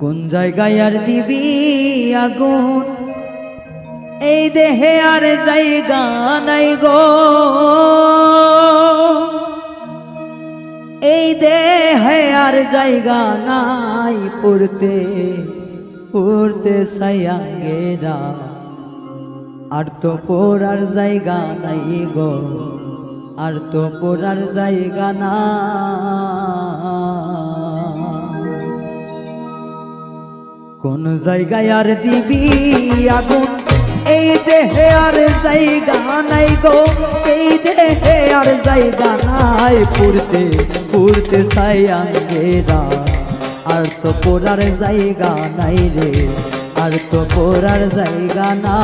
কোন জায়গায় আর দিবি আগুন, এই দেহে আর জায়গা নাই গো, এই দেহে আর জায়গা নাই পড়তে পড়তে সায়াঙ্গেরা, আর তো পড়ার জায়গা নাই গো, আর তো পড়ার জায়গা না। কোন জায়গায় আর দিবি আগুন, এই দেহে আর জায়গা নাই গো, এই দেহে আর জায়গা নাই পড়তে পড়তে সায়াঙ্গেরা, আর তো পড়ার জায়গা নাই রে, আর তো পড়ার জায়গা না।